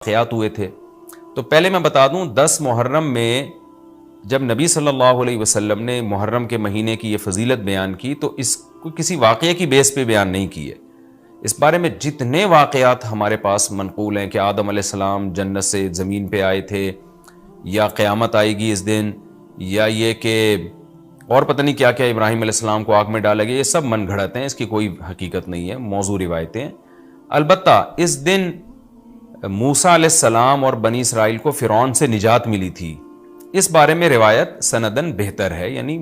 واقعات ہوئے تھے. تو پہلے میں بتا دوں 10 محرم میں جب نبی صلی اللہ علیہ وسلم نے محرم کے مہینے کی یہ فضیلت بیان کی تو اس کو کسی واقعے کی بیس پہ بیان نہیں کی ہے. اس بارے میں جتنے واقعات ہمارے پاس منقول ہیں کہ آدم علیہ السلام جنت سے زمین پہ آئے تھے، یا قیامت آئے گی اس دن، یا یہ کہ اور پتہ نہیں کیا کیا ابراہیم علیہ السلام کو آگ میں ڈالا گیا، یہ سب من گھڑت ہیں، اس کی کوئی حقیقت نہیں ہے، موضوع روایتیں. البتہ اس دن موسیٰ علیہ السلام اور بنی اسرائیل کو فرعون سے نجات ملی تھی، اس بارے میں روایت سندن بہتر ہے، یعنی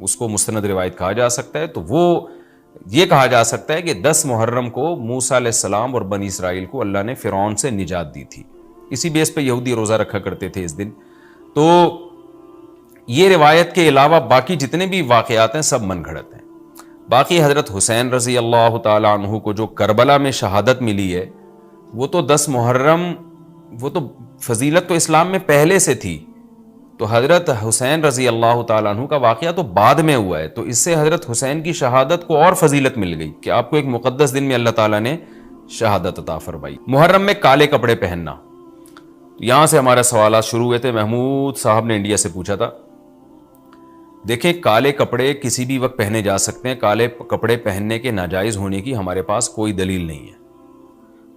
اس کو مستند روایت کہا جا سکتا ہے. تو وہ یہ کہا جا سکتا ہے کہ 10 محرم کو موسیٰ علیہ السلام اور بنی اسرائیل کو اللہ نے فرعون سے نجات دی تھی. اسی بیس پہ یہودی روزہ رکھا کرتے تھے اس دن. تو یہ روایت کے علاوہ باقی جتنے بھی واقعات ہیں سب من گھڑت ہیں. باقی حضرت حسین رضی اللہ تعالی عنہ کو جو کربلا میں شہادت ملی ہے، وہ تو 10 محرم، وہ تو فضیلت تو اسلام میں پہلے سے تھی. تو حضرت حسین رضی اللہ تعالیٰ عنہ کا واقعہ تو بعد میں ہوا ہے، تو اس سے حضرت حسین کی شہادت کو اور فضیلت مل گئی کہ آپ کو ایک مقدس دن میں اللہ تعالیٰ نے شہادت عطا فرمائی. محرم میں کالے کپڑے پہننا، یہاں سے ہمارے سوالات شروع ہوئے تھے. محمود صاحب نے انڈیا سے پوچھا تھا. دیکھیں، کالے کپڑے کسی بھی وقت پہنے جا سکتے ہیں. کالے کپڑے پہننے کے ناجائز ہونے کی ہمارے پاس کوئی دلیل نہیں ہے.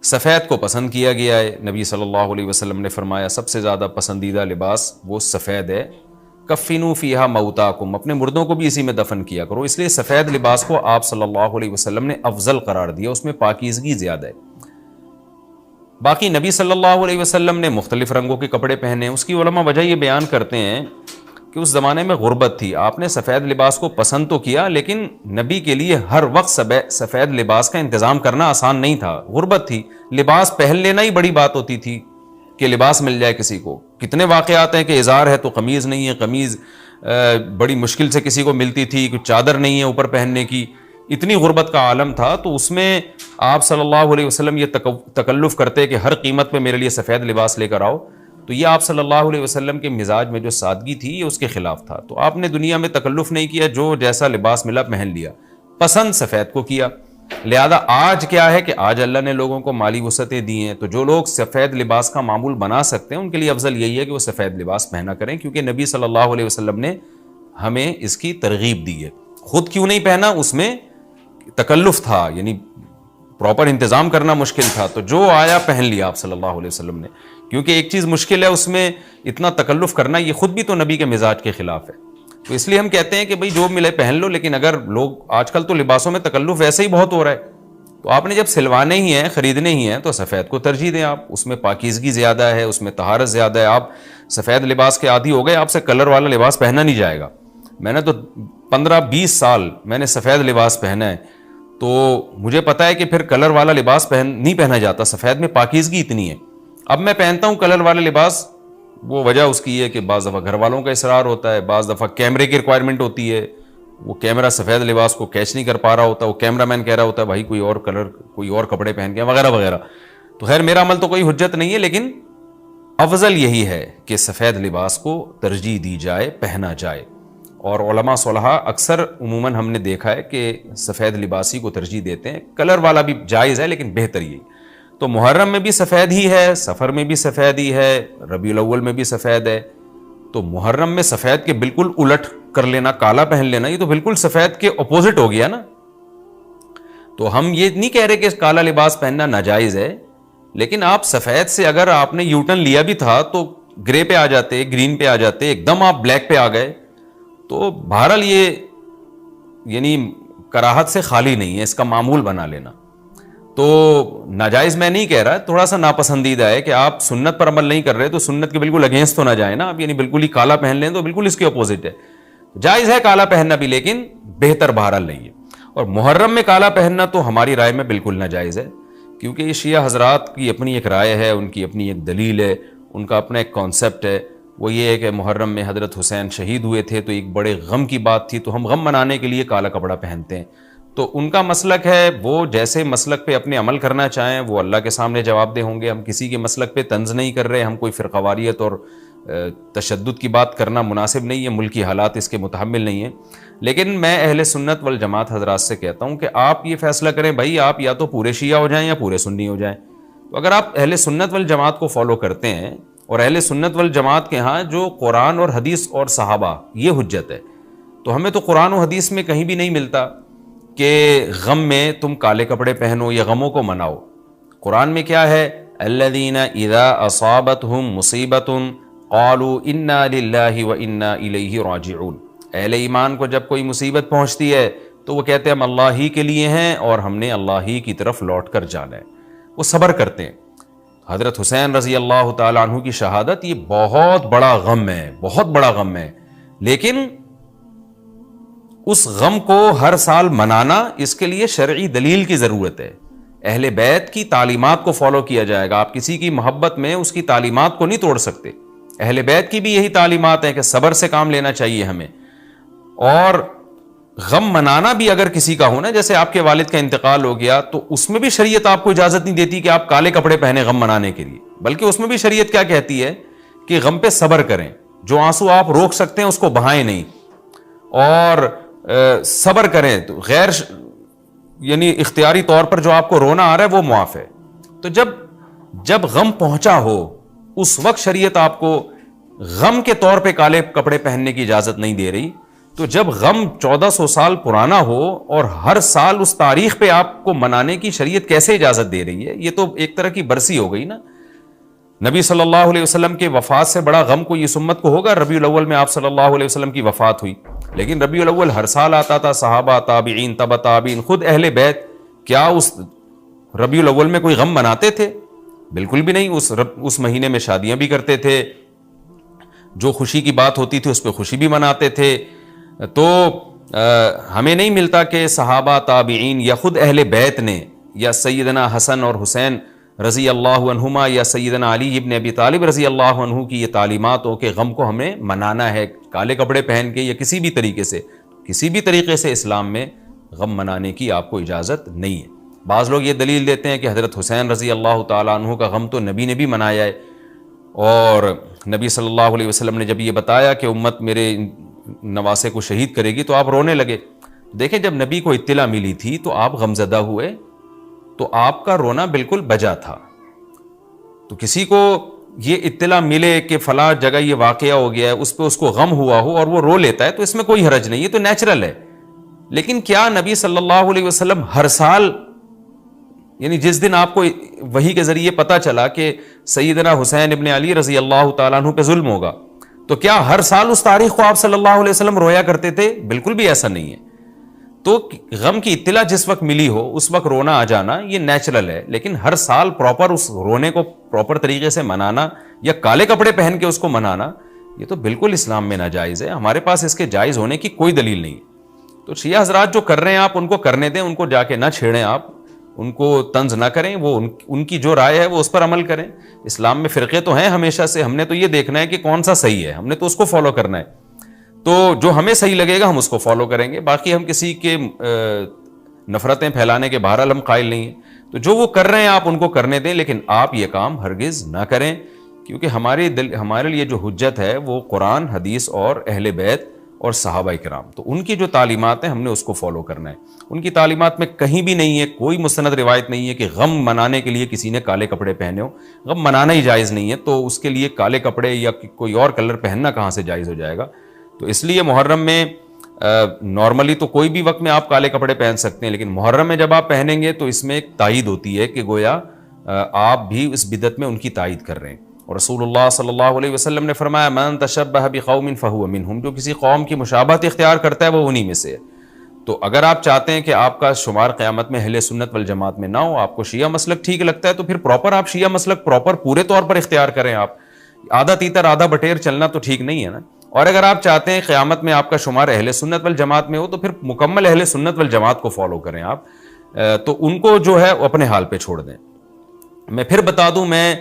سفید کو پسند کیا گیا ہے. نبی صلی اللہ علیہ وسلم نے فرمایا سب سے زیادہ پسندیدہ لباس وہ سفید ہے. کفنوا فیہا موتاکم، اپنے مردوں کو بھی اسی میں دفن کیا کرو. اس لیے سفید لباس کو آپ صلی اللہ علیہ وسلم نے افضل قرار دیا، اس میں پاکیزگی زیادہ ہے. باقی نبی صلی اللہ علیہ وسلم نے مختلف رنگوں کے کپڑے پہنے. اس کی علماء وجہ یہ بیان کرتے ہیں کہ اس زمانے میں غربت تھی. آپ نے سفید لباس کو پسند تو کیا، لیکن نبی کے لیے ہر وقت سفید لباس کا انتظام کرنا آسان نہیں تھا. غربت تھی، لباس پہن لینا ہی بڑی بات ہوتی تھی کہ لباس مل جائے کسی کو. کتنے واقعات ہیں کہ ازار ہے تو قمیض نہیں ہے، قمیض بڑی مشکل سے کسی کو ملتی تھی، کچھ چادر نہیں ہے اوپر پہننے کی. اتنی غربت کا عالم تھا. تو اس میں آپ صلی اللہ علیہ وسلم یہ تکلف کرتے کہ ہر قیمت پہ میرے لیے سفید لباس لے کر آؤ. تو یہ آپ صلی اللہ علیہ وسلم کے مزاج میں جو سادگی تھی یہ اس کے خلاف تھا. تو آپ نے دنیا میں تکلف نہیں کیا، جو جیسا لباس ملا پہن لیا. پسند سفید کو کیا. لہذا آج کیا ہے کہ آج اللہ نے لوگوں کو مالی وسعتیں دی ہیں، تو جو لوگ سفید لباس کا معمول بنا سکتے ہیں ان کے لیے افضل یہی ہے کہ وہ سفید لباس پہنا کریں، کیونکہ نبی صلی اللہ علیہ وسلم نے ہمیں اس کی ترغیب دی ہے. خود کیوں نہیں پہنا؟ اس میں تکلف تھا، یعنی پراپر انتظام کرنا مشکل تھا. تو جو آیا پہن لیا آپ صلی اللہ علیہ وسلم نے، کیونکہ ایک چیز مشکل ہے اس میں اتنا تکلف کرنا، یہ خود بھی تو نبی کے مزاج کے خلاف ہے. تو اس لیے ہم کہتے ہیں کہ بھئی جو ملے پہن لو. لیکن اگر لوگ آج کل تو لباسوں میں تکلف ویسے ہی بہت ہو رہا ہے، تو آپ نے جب سلوانے ہی ہیں، خریدنے ہی ہیں، تو سفید کو ترجیح دیں آپ. اس میں پاکیزگی زیادہ ہے، اس میں طہارت زیادہ ہے. آپ سفید لباس کے عادی ہو گئے، آپ سے کلر والا لباس پہنا نہیں جائے گا. میں نے تو 15-20 سال میں نے سفید لباس پہنا ہے، تو مجھے پتا ہے کہ پھر کلر والا لباس نہیں پہنا جاتا. سفید میں پاکیزگی اتنی ہے. اب میں پہنتا ہوں کلر والا لباس، وہ وجہ اس کی ہے کہ بعض دفعہ گھر والوں کا اصرار ہوتا ہے، بعض دفعہ کیمرے کی ریکوائرمنٹ ہوتی ہے، وہ کیمرہ سفید لباس کو کیچ نہیں کر پا رہا ہوتا، وہ کیمرہ مین کہہ رہا ہوتا ہے بھائی کوئی اور کلر، کوئی اور کپڑے پہن کے وغیرہ وغیرہ. تو خیر میرا عمل تو کوئی حجت نہیں ہے، لیکن افضل یہی ہے کہ سفید لباس کو ترجیح دی جائے، پہنا جائے. اور علماء صلحاء اکثر عموماً ہم نے دیکھا ہے کہ سفید لباسی کو ترجیح دیتے ہیں. کلر والا بھی جائز ہے لیکن بہتر یہی. تو محرم میں بھی سفید ہی ہے، سفر میں بھی سفید ہی ہے، ربیع الاول میں بھی سفید ہے. تو محرم میں سفید کے بالکل الٹ کر لینا، کالا پہن لینا، یہ تو بالکل سفید کے اپوزٹ ہو گیا نا. تو ہم یہ نہیں کہہ رہے کہ کالا لباس پہننا ناجائز ہے، لیکن آپ سفید سے اگر آپ نے یو ٹرن لیا بھی تھا تو گرے پہ آ جاتے، گرین پہ آ جاتے، ایک دم آپ بلیک پہ آ گئے. تو بہرحال یہ یعنی کراہت سے خالی نہیں ہے، اس کا معمول بنا لینا. تو ناجائز میں نہیں کہہ رہا، تھوڑا سا ناپسندیدہ ہے کہ آپ سنت پر عمل نہیں کر رہے تو سنت کے بالکل اگینسٹ تو نہ جائیں نا آپ. یعنی بالکل ہی کالا پہن لیں تو بالکل اس کے اپوزٹ ہے. جائز ہے کالا پہننا بھی، لیکن بہتر بہرحال نہیں ہے. اور محرم میں کالا پہننا تو ہماری رائے میں بالکل ناجائز ہے، کیونکہ یہ شیعہ حضرات کی اپنی ایک رائے ہے، ان کی اپنی ایک دلیل ہے، ان کا اپنا ایک کانسیپٹ ہے. وہ یہ ہے کہ محرم میں حضرت حسین شہید ہوئے تھے تو ایک بڑے غم کی بات تھی، تو ہم غم منانے کے لیے کالا کپڑا پہنتے ہیں. تو ان کا مسلک ہے، وہ جیسے مسلک پہ اپنے عمل کرنا چاہیں وہ اللہ کے سامنے جواب دہ ہوں گے. ہم کسی کے مسلک پہ طنز نہیں کر رہے، ہم کوئی فرقہ واریت اور تشدد کی بات کرنا مناسب نہیں ہے، ملکی حالات اس کے متحمل نہیں ہیں. لیکن میں اہل سنت والجماعت حضرات سے کہتا ہوں کہ آپ یہ فیصلہ کریں بھائی، آپ یا تو پورے شیعہ ہو جائیں یا پورے سنی ہو جائیں. تو اگر آپ اہل سنت والجماعت کو فالو کرتے ہیں، اور اہل سنت والجماعت کے ہاں جو قرآن اور حدیث اور صحابہ یہ حجت ہے، تو ہمیں تو قرآن و حدیث میں کہیں بھی نہیں ملتا کہ غم میں تم کالے کپڑے پہنو یا غموں کو مناؤ۔ قرآن میں کیا ہے؟ الذین اذا اصابتہم مصیبۃ قالوا انا للہ وانا الیہ راجعون۔ اہل ایمان کو جب کوئی مصیبت پہنچتی ہے تو وہ کہتے ہیں ہم اللہ ہی کے لیے ہیں اور ہم نے اللہ ہی کی طرف لوٹ کر جانا ہے، وہ صبر کرتے ہیں۔ حضرت حسین رضی اللہ تعالیٰ عنہ کی شہادت یہ بہت بڑا غم ہے، بہت بڑا غم ہے، لیکن اس غم کو ہر سال منانا، اس کے لیے شرعی دلیل کی ضرورت ہے۔ اہل بیت کی تعلیمات کو فالو کیا جائے گا، آپ کسی کی محبت میں اس کی تعلیمات کو نہیں توڑ سکتے۔ اہل بیت کی بھی یہی تعلیمات ہیں کہ صبر سے کام لینا چاہیے ہمیں، اور غم منانا بھی اگر کسی کا ہونا، جیسے آپ کے والد کا انتقال ہو گیا تو اس میں بھی شریعت آپ کو اجازت نہیں دیتی کہ آپ کالے کپڑے پہنے غم منانے کے لیے، بلکہ اس میں بھی شریعت کیا کہتی ہے کہ غم پہ صبر کریں، جو آنسو آپ روک سکتے ہیں اس کو بہائیں نہیں، اور صبر کریں، تو غیر یعنی اختیاری طور پر جو آپ کو رونا آ رہا ہے وہ معاف ہے۔ تو جب غم پہنچا ہو اس وقت شریعت آپ کو غم کے طور پہ کالے کپڑے پہننے کی اجازت نہیں دے رہی، تو جب غم 1400 سال پرانا ہو اور ہر سال اس تاریخ پہ آپ کو منانے کی شریعت کیسے اجازت دے رہی ہے؟ یہ تو ایک طرح کی برسی ہو گئی نا۔ نبی صلی اللہ علیہ وسلم کے وفات سے بڑا غم کو اس امت کو ہوگا؟ ربیع الاول میں آپ صلی اللہ علیہ وسلم کی وفات ہوئی، لیکن ربیع الاول ہر سال آتا تھا، صحابہ، تابعین، تبع تابعین، خود اہل بیت کیا اس ربیع الاول میں کوئی غم مناتے تھے؟ بالکل بھی نہیں۔ اس مہینے میں شادیاں بھی کرتے تھے، جو خوشی کی بات ہوتی تھی اس پہ خوشی بھی مناتے تھے۔ تو ہمیں نہیں ملتا کہ صحابہ، تابعین یا خود اہل بیت نے، یا سیدنا حسن اور حسین رضی اللہ عنہما یا سیدنا علی ابن ابی طالب رضی اللہ عنہ کی یہ تعلیمات ہو کہ غم کو ہمیں منانا ہے کالے کپڑے پہن کے یا کسی بھی طریقے سے اسلام میں غم منانے کی آپ کو اجازت نہیں ہے۔ بعض لوگ یہ دلیل دیتے ہیں کہ حضرت حسین رضی اللہ تعالیٰ عنہ کا غم تو نبی نے بھی منایا ہے، اور نبی صلی اللہ علیہ وسلم نے جب یہ بتایا کہ امت میرے نواسے کو شہید کرے گی تو آپ رونے لگے۔ دیکھیں، جب نبی کو اطلاع ملی تھی تو آپ غمزدہ ہوئے، تو آپ کا رونا بالکل بجا تھا۔ تو کسی کو یہ اطلاع ملے کہ فلاں جگہ یہ واقعہ ہو گیا ہے، اس پہ اس کو غم ہوا ہو اور وہ رو لیتا ہے، تو اس میں کوئی حرج نہیں، یہ تو نیچرل ہے۔ لیکن کیا نبی صلی اللہ علیہ وسلم ہر سال، یعنی جس دن آپ کو وحی کے ذریعے پتہ چلا کہ سیدنا حسین ابن علی رضی اللہ تعالیٰ عنہ پہ ظلم ہوگا، تو کیا ہر سال اس تاریخ کو آپ صلی اللہ علیہ وسلم رویا کرتے تھے؟ بالکل بھی ایسا نہیں ہے۔ تو غم کی اطلاع جس وقت ملی ہو اس وقت رونا آ جانا یہ نیچرل ہے، لیکن ہر سال پراپر اس رونے کو پراپر طریقے سے منانا یا کالے کپڑے پہن کے اس کو منانا، یہ تو بالکل اسلام میں ناجائز ہے۔ ہمارے پاس اس کے جائز ہونے کی کوئی دلیل نہیں۔ تو شیعہ حضرات جو کر رہے ہیں آپ ان کو کرنے دیں، ان کو جا کے نہ چھیڑیں، آپ ان کو طنز نہ کریں، وہ ان کی جو رائے ہے وہ اس پر عمل کریں۔ اسلام میں فرقے تو ہیں ہمیشہ سے، ہم نے تو یہ دیکھنا ہے کہ کون سا صحیح ہے، ہم نے تو اس کو فالو کرنا ہے۔ تو جو ہمیں صحیح لگے گا ہم اس کو فالو کریں گے، باقی ہم کسی کے نفرتیں پھیلانے کے بہرحال ہم قائل نہیں ہیں۔ تو جو وہ کر رہے ہیں آپ ان کو کرنے دیں، لیکن آپ یہ کام ہرگز نہ کریں، کیونکہ ہمارے لیے جو حجت ہے وہ قرآن، حدیث اور اہل بیت اور صحابہ کرام، تو ان کی جو تعلیمات ہیں ہم نے اس کو فالو کرنا ہے۔ ان کی تعلیمات میں کہیں بھی نہیں ہے، کوئی مستند روایت نہیں ہے کہ غم منانے کے لیے کسی نے کالے کپڑے پہنے ہو۔ غم منانا ہی جائز نہیں ہے، تو اس کے لیے کالے کپڑے یا کوئی اور کلر پہننا کہاں سے جائز ہو جائے گا؟ تو اس لیے محرم میں نارملی تو کوئی بھی وقت میں آپ کالے کپڑے پہن سکتے ہیں، لیکن محرم میں جب آپ پہنیں گے تو اس میں ایک تائید ہوتی ہے کہ گویا آپ بھی اس بدعت میں ان کی تائید کر رہے ہیں۔ اور رسول اللہ صلی اللہ علیہ وسلم نے فرمایا من تشبہ بقوم فہو منہم، جو کسی قوم کی مشابہت اختیار کرتا ہے وہ انہی میں سے ہے۔ تو اگر آپ چاہتے ہیں کہ آپ کا شمار قیامت میں اہل سنت والجماعت میں نہ ہو، آپ کو شیعہ مسلک ٹھیک لگتا ہے، تو پھر پراپر آپ شیعہ مسلک پورے طور پر اختیار کریں۔ آپ آدھا تیتر آدھا بٹیر چلنا تو ٹھیک نہیں ہے نا۔ اور اگر آپ چاہتے ہیں قیامت میں آپ کا شمار اہل سنت والجماعت میں ہو، تو پھر مکمل اہل سنت والجماعت کو فالو کریں آپ، تو ان کو جو ہے اپنے حال پہ چھوڑ دیں۔ میں پھر بتا دوں، میں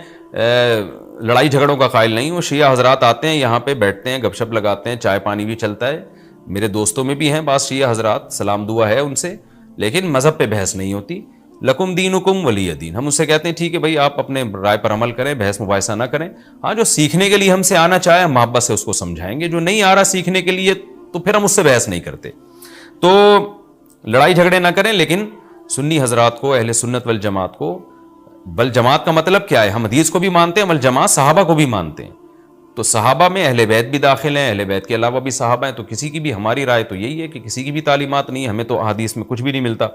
لڑائی جھگڑوں کا قائل نہیں ہوں۔ شیعہ حضرات آتے ہیں یہاں پہ بیٹھتے ہیں، گپ شپ لگاتے ہیں، چائے پانی بھی چلتا ہے، میرے دوستوں میں بھی ہیں بعض شیعہ حضرات، سلام دعا ہے ان سے، لیکن مذہب پہ بحث نہیں ہوتی۔ لکم دینکم ولی دین، ہم اس سے کہتے ہیں ٹھیک ہے بھائی، آپ اپنے رائے پر عمل کریں، بحث مباحثہ نہ کریں۔ ہاں، جو سیکھنے کے لیے ہم سے آنا چاہے ہم محبت سے اس کو سمجھائیں گے، جو نہیں آ رہا سیکھنے کے لیے تو پھر ہم اس سے بحث نہیں کرتے۔ تو لڑائی جھگڑے نہ کریں، لیکن سنی حضرات کو، اہل سنت والجماعت کو بل جماعت کا مطلب کیا ہے؟ ہم حدیث کو بھی مانتے ہیں، بل جماعت صحابہ کو بھی مانتے ہیں. تو صحابہ میں اہل بیت بھی داخل ہیں، اہل بیت کے علاوہ بھی صحابہ ہیں. تو کسی کی بھی، ہماری رائے تو یہی ہے کہ کسی کی بھی تعلیمات نہیں ہے، ہمیں تو احادیث میں کچھ بھی نہیں ملتا.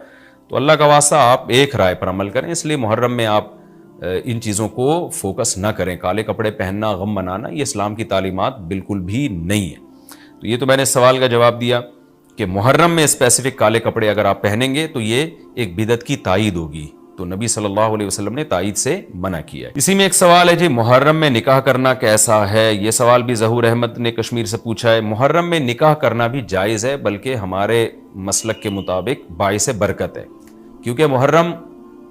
تو اللہ کا واسطہ آپ ایک رائے پر عمل کریں. اس لیے محرم میں آپ ان چیزوں کو فوکس نہ کریں. کالے کپڑے پہننا، غم منانا، یہ اسلام کی تعلیمات بالکل بھی نہیں ہے. تو یہ تو میں نے سوال کا جواب دیا کہ محرم میں اسپیسیفک کالے کپڑے اگر آپ پہنیں گے تو یہ ایک بدعت کی تائید ہوگی. تو نبی صلی اللہ علیہ وسلم نے تائید سے منع کیا ہے. اسی میں ایک سوال ہے جی، محرم میں نکاح کرنا کیسا ہے؟ یہ سوال بھی ظہور احمد نے کشمیر سے پوچھا ہے. محرم میں نکاح کرنا بھی جائز ہے، بلکہ ہمارے مسلک کے مطابق باعث برکت ہے، کیونکہ محرم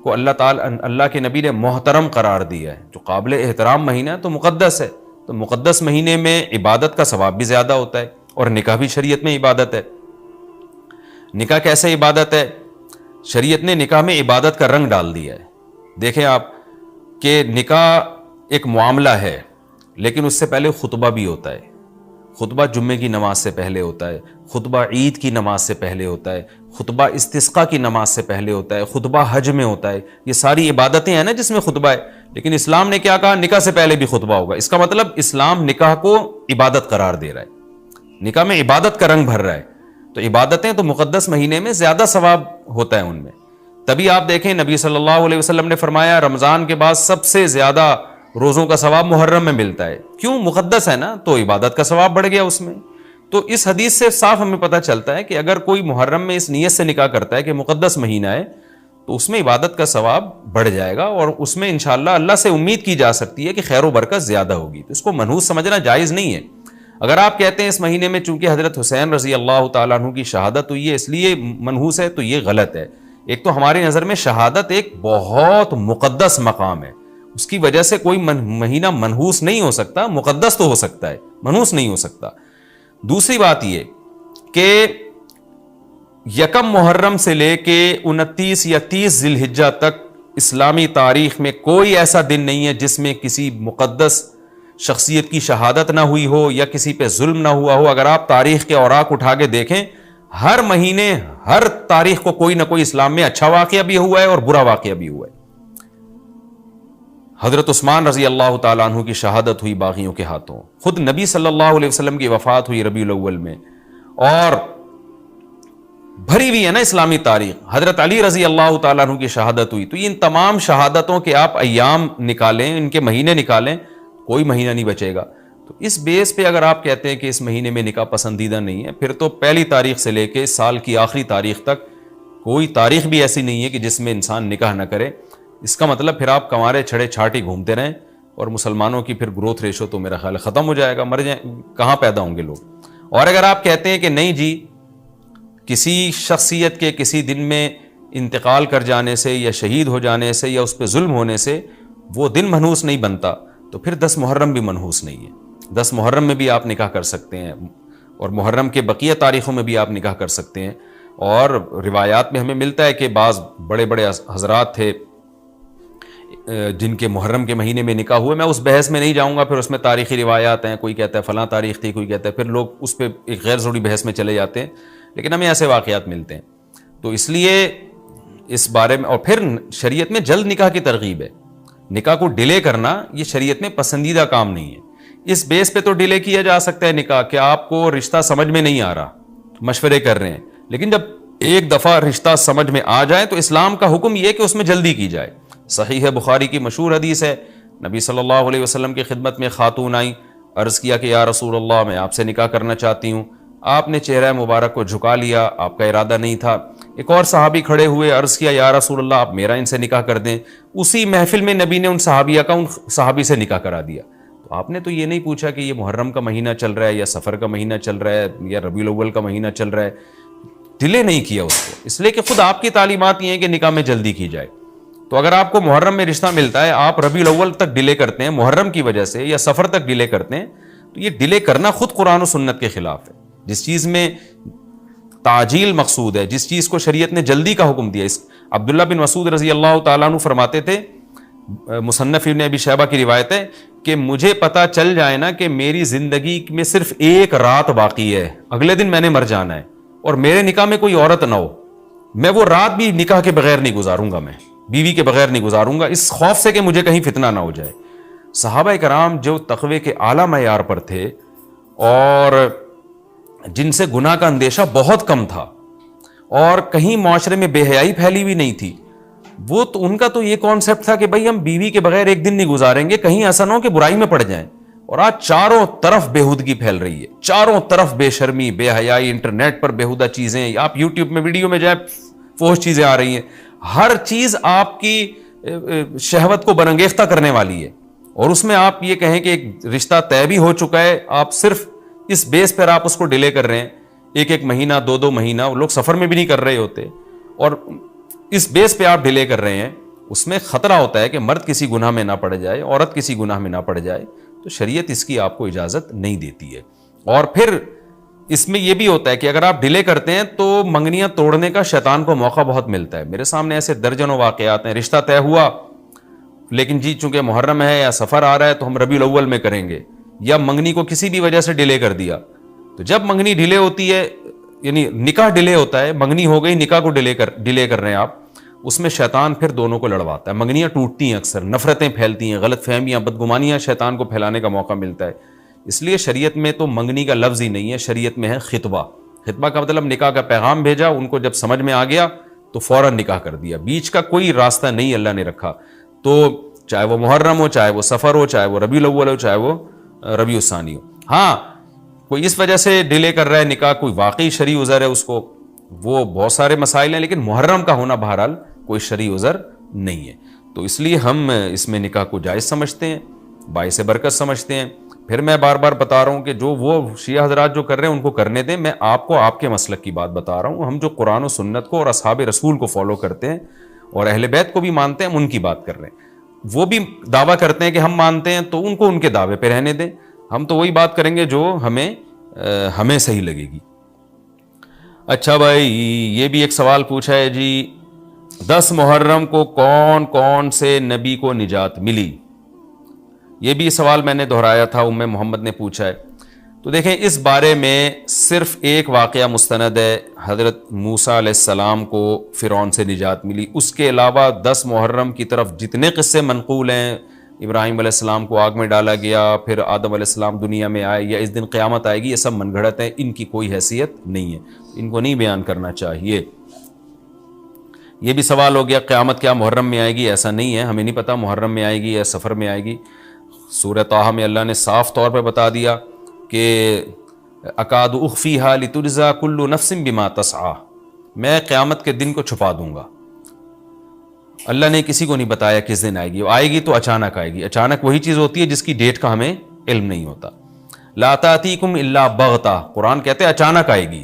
کو اللہ کے نبی نے محترم قرار دیا ہے. جو قابل احترام مہینہ ہے تو مقدس ہے. تو مقدس مہینے میں عبادت کا ثواب بھی زیادہ ہوتا ہے، اور نکاح بھی شریعت میں عبادت ہے. نکاح کیسے عبادت ہے؟ شریعت نے نکاح میں عبادت کا رنگ ڈال دیا ہے. دیکھیں آپ کہ نکاح ایک معاملہ ہے، لیکن اس سے پہلے خطبہ بھی ہوتا ہے. خطبہ جمعے کی نماز سے پہلے ہوتا ہے، خطبہ عید کی نماز سے پہلے ہوتا ہے، خطبہ استسقاء کی نماز سے پہلے ہوتا ہے، خطبہ حج میں ہوتا ہے. یہ ساری عبادتیں ہیں نا جس میں خطبہ ہے. لیکن اسلام نے کیا کہا؟ نکاح سے پہلے بھی خطبہ ہوگا. اس کا مطلب اسلام نکاح کو عبادت قرار دے رہا ہے، نکاح میں عبادت کا رنگ بھر رہا ہے. تو عبادتیں تو مقدس مہینے میں زیادہ ثواب ہوتا ہے ان میں. تبھی آپ دیکھیں نبی صلی اللہ علیہ وسلم نے فرمایا رمضان کے بعد سب سے زیادہ روزوں کا ثواب محرم میں ملتا ہے. کیوں؟ مقدس ہے نا، تو عبادت کا ثواب بڑھ گیا اس میں. تو اس حدیث سے صاف ہمیں پتہ چلتا ہے کہ اگر کوئی محرم میں اس نیت سے نکاح کرتا ہے کہ مقدس مہینہ ہے تو اس میں عبادت کا ثواب بڑھ جائے گا، اور اس میں انشاءاللہ اللہ سے امید کی جا سکتی ہے کہ خیر و برکت زیادہ ہوگی. تو اس کو منحوس سمجھنا جائز نہیں ہے. اگر آپ کہتے ہیں اس مہینے میں چونکہ حضرت حسین رضی اللہ تعالیٰ عنہ کی شہادت ہوئی ہے اس لیے منحوس ہے، تو یہ غلط ہے. ایک تو ہماری نظر میں شہادت ایک بہت مقدس مقام ہے، اس کی وجہ سے کوئی مہینہ منحوس نہیں ہو سکتا. مقدس تو ہو سکتا ہے، منحوس نہیں ہو سکتا. دوسری بات یہ کہ یکم محرم سے لے کے 29 یا 30 ذی الحجہ تک اسلامی تاریخ میں کوئی ایسا دن نہیں ہے جس میں کسی مقدس شخصیت کی شہادت نہ ہوئی ہو یا کسی پہ ظلم نہ ہوا ہو. اگر آپ تاریخ کے اوراق اٹھا کے دیکھیں، ہر مہینے ہر تاریخ کو کوئی نہ کوئی اسلام میں اچھا واقعہ بھی ہوا ہے اور برا واقعہ بھی ہوا ہے. حضرت عثمان رضی اللہ تعالیٰ عنہ کی شہادت ہوئی باغیوں کے ہاتھوں. خود نبی صلی اللہ علیہ وسلم کی وفات ہوئی ربیع الاول میں، اور بھری ہوئی ہے نا اسلامی تاریخ. حضرت علی رضی اللہ تعالیٰ عنہ کی شہادت ہوئی. تو ان تمام شہادتوں کے آپ ایام نکالیں، ان کے مہینے نکالیں، کوئی مہینہ نہیں بچے گا. تو اس بیس پہ اگر آپ کہتے ہیں کہ اس مہینے میں نکاح پسندیدہ نہیں ہے، پھر تو پہلی تاریخ سے لے کے سال کی آخری تاریخ تک کوئی تاریخ بھی ایسی نہیں ہے کہ جس میں انسان نکاح نہ کرے. اس کا مطلب پھر آپ کنوارے چھڑے چھاٹی گھومتے رہیں، اور مسلمانوں کی پھر گروتھ ریشو تو میرا خیال ختم ہو جائے گا، مر جائیں، کہاں پیدا ہوں گے لوگ. اور اگر آپ کہتے ہیں کہ نہیں جی کسی شخصیت کے کسی دن میں انتقال کر جانے سے یا شہید ہو جانے سے یا اس پہ ظلم ہونے سے وہ دن منحوس نہیں بنتا، تو پھر 10 محرم بھی منحوس نہیں ہے. 10 محرم میں بھی آپ نکاح کر سکتے ہیں، اور محرم کے بقیہ تاریخوں میں بھی آپ نکاح کر سکتے ہیں. اور روایات میں ہمیں ملتا ہے کہ بعض بڑے بڑے حضرات تھے جن کے محرم کے مہینے میں نکاح ہوئے. میں اس بحث میں نہیں جاؤں گا، پھر اس میں تاریخی روایات ہیں، کوئی کہتا ہے فلاں تاریخ تھی، کوئی کہتا ہے، پھر لوگ اس پہ ایک غیر ضروری بحث میں چلے جاتے ہیں. لیکن ہمیں ایسے واقعات ملتے ہیں. تو اس لیے اس بارے میں، اور پھر شریعت میں جلد نکاح کی ترغیب ہے. نکاح کو ڈیلے کرنا یہ شریعت میں پسندیدہ کام نہیں ہے. اس بیس پہ تو ڈیلے کیا جا سکتا ہے نکاح کہ آپ کو رشتہ سمجھ میں نہیں آ رہا، مشورے کر رہے ہیں، لیکن جب ایک دفعہ رشتہ سمجھ میں آ جائے تو اسلام کا حکم یہ کہ اس میں جلدی کی جائے. صحیح ہے، بخاری کی مشہور حدیث ہے، نبی صلی اللہ علیہ وسلم کی خدمت میں خاتون آئیں، عرض کیا کہ یا رسول اللہ میں آپ سے نکاح کرنا چاہتی ہوں. آپ نے چہرہ مبارک کو جھکا لیا، آپ کا ارادہ نہیں تھا. ایک اور صحابی کھڑے ہوئے، عرض کیا یا رسول اللہ آپ میرا ان سے نکاح کر دیں. اسی محفل میں نبی نے ان صحابیہ کا ان صحابی سے نکاح کرا دیا. تو آپ نے تو یہ نہیں پوچھا کہ یہ محرم کا مہینہ چل رہا ہے یا سفر کا مہینہ چل رہا ہے یا ربیع الاول کا مہینہ چل رہا ہے. ڈیلے نہیں کیا اس کو، اس لیے کہ خود آپ کی تعلیمات یہ ہیں کہ نکاح میں جلدی کی جائے. تو اگر آپ کو محرم میں رشتہ ملتا ہے، آپ ربیع الاول تک ڈیلے کرتے ہیں محرم کی وجہ سے یا سفر تک ڈیلے کرتے ہیں، تو یہ ڈیلے کرنا خود قرآن و سنت کے خلاف ہے. جس چیز میں تعجیل مقصود ہے، جس چیز کو شریعت نے جلدی کا حکم دیا. عبداللہ بن مسعود رضی اللہ تعالیٰ عنہ فرماتے تھے، مصنف ابن ابی شیبہ کی روایت ہے کہ مجھے پتہ چل جائے نا کہ میری زندگی میں صرف ایک رات باقی ہے، اگلے دن میں نے مر جانا ہے، اور میرے نکاح میں کوئی عورت نہ ہو، میں وہ رات بھی نکاح کے بغیر نہیں گزاروں گا. میں بیوی کے بغیر نہیں گزاروں گا، اس خوف سے کہ مجھے کہیں فتنہ نہ ہو جائے۔ صحابہ کرام جو تقوی کے اعلیٰ معیار پر تھے اور جن سے گناہ کا اندیشہ بہت کم تھا اور کہیں معاشرے میں بے حیائی پھیلی ہوئی نہیں تھی، وہ تو ان کا تو یہ کانسیپٹ تھا کہ بھائی ہم بیوی کے بغیر ایک دن نہیں گزاریں گے، کہیں ایسا نہ ہو کہ برائی میں پڑ جائیں۔ اور آج چاروں طرف بےہودگی پھیل رہی ہے، چاروں طرف بے شرمی، بے حیائی، انٹرنیٹ پر بےہودہ چیزیں، آپ یوٹیوب میں ویڈیو میں جائیں فوش چیزیں آ رہی ہیں، ہر چیز آپ کی شہوت کو برانگیختہ کرنے والی ہے۔ اور اس میں آپ یہ کہیں کہ ایک رشتہ طے بھی ہو چکا ہے، آپ صرف اس بیس پر آپ اس کو ڈیلے کر رہے ہیں، ایک مہینہ، دو مہینہ، وہ لوگ سفر میں بھی نہیں کر رہے ہوتے، اور اس بیس پہ آپ ڈیلے کر رہے ہیں۔ اس میں خطرہ ہوتا ہے کہ مرد کسی گناہ میں نہ پڑ جائے، عورت کسی گناہ میں نہ پڑ جائے، تو شریعت اس کی آپ کو اجازت نہیں دیتی ہے۔ اور پھر اس میں یہ بھی ہوتا ہے کہ اگر آپ ڈیلے کرتے ہیں تو منگنیاں توڑنے کا شیطان کو موقع بہت ملتا ہے۔ میرے سامنے ایسے درجنوں واقعات ہیں، رشتہ طے ہوا لیکن جی چونکہ محرم ہے یا سفر آ رہا ہے تو ہم ربیع الاول میں کریں گے، یا منگنی کو کسی بھی وجہ سے ڈیلے کر دیا۔ تو جب منگنی ڈیلے ہوتی ہے، یعنی نکاح ڈیلے ہوتا ہے، منگنی ہو گئی، نکاح کو ڈیلے کر رہے ہیں آپ، اس میں شیطان پھر دونوں کو لڑواتا ہے، منگنیاں ٹوٹتی ہیں، اکثر نفرتیں پھیلتی ہیں، غلط فہمیاں، بدگمانیاں شیطان کو پھیلانے کا موقع ملتا ہے۔ اس لیے شریعت میں تو منگنی کا لفظ ہی نہیں ہے، شریعت میں ہے خطبہ۔ خطبہ کا مطلب نکاح کا پیغام بھیجا، ان کو جب سمجھ میں آ گیا تو فوراً نکاح کر دیا، بیچ کا کوئی راستہ نہیں اللہ نے رکھا۔ تو چاہے وہ محرم ہو، چاہے وہ سفر ہو، چاہے وہ ربیع الاول ہو، چاہے وہ ربیع الثانی ہو۔ ہاں کوئی اس وجہ سے ڈیلے کر رہا ہے نکاح، کوئی واقعی شرعی عذر ہے اس کو، وہ بہت سارے مسائل ہیں، لیکن محرم کا ہونا بہرحال کوئی شرعی عذر نہیں ہے۔ تو اس لیے ہم اس میں نکاح کو جائز سمجھتے ہیں، باعث برکت سمجھتے ہیں۔ پھر میں بار بار بتا رہا ہوں کہ جو وہ شیعہ حضرات جو کر رہے ہیں ان کو کرنے دیں، میں آپ کو آپ کے مسلک کی بات بتا رہا ہوں۔ ہم جو قرآن و سنت کو اور اصحاب رسول کو فالو کرتے ہیں اور اہل بیت کو بھی مانتے ہیں، ہم ان کی بات کر رہے ہیں۔ وہ بھی دعویٰ کرتے ہیں کہ ہم مانتے ہیں، تو ان کو ان کے دعوے پہ رہنے دیں، ہم تو وہی بات کریں گے جو ہمیں صحیح لگے گی۔ اچھا بھائی، یہ بھی ایک سوال پوچھا ہے جی، 10 محرم کو کون کون سے نبی کو نجات ملی؟ یہ بھی سوال میں نے دہرایا تھا، ام محمد نے پوچھا ہے۔ تو دیکھیں اس بارے میں صرف ایک واقعہ مستند ہے، حضرت موسیٰ علیہ السلام کو فرعون سے نجات ملی۔ اس کے علاوہ 10 محرم کی طرف جتنے قصے منقول ہیں، ابراہیم علیہ السلام کو آگ میں ڈالا گیا، پھر آدم علیہ السلام دنیا میں آئے، یا اس دن قیامت آئے گی، یہ سب من گھڑت ہیں، ان کی کوئی حیثیت نہیں ہے، ان کو نہیں بیان کرنا چاہیے۔ یہ بھی سوال ہو گیا قیامت کیا محرم میں آئے گی؟ ایسا نہیں ہے، ہمیں نہیں پتا محرم میں آئے گی یا سفر میں آئے گی۔ سورہ طٰہٰ میں اللہ نے صاف طور پہ بتا دیا کہ اکاد اخفیہا لتجزا کل نفس بما تسعی، میں قیامت کے دن کو چھپا دوں گا۔ اللہ نے کسی کو نہیں بتایا کس دن آئے گی، آئے گی تو اچانک آئے گی۔ اچانک وہی چیز ہوتی ہے جس کی ڈیٹ کا ہمیں علم نہیں ہوتا۔ لا تأتیکم الا بغتہ، قرآن کہتے ہیں اچانک آئے گی،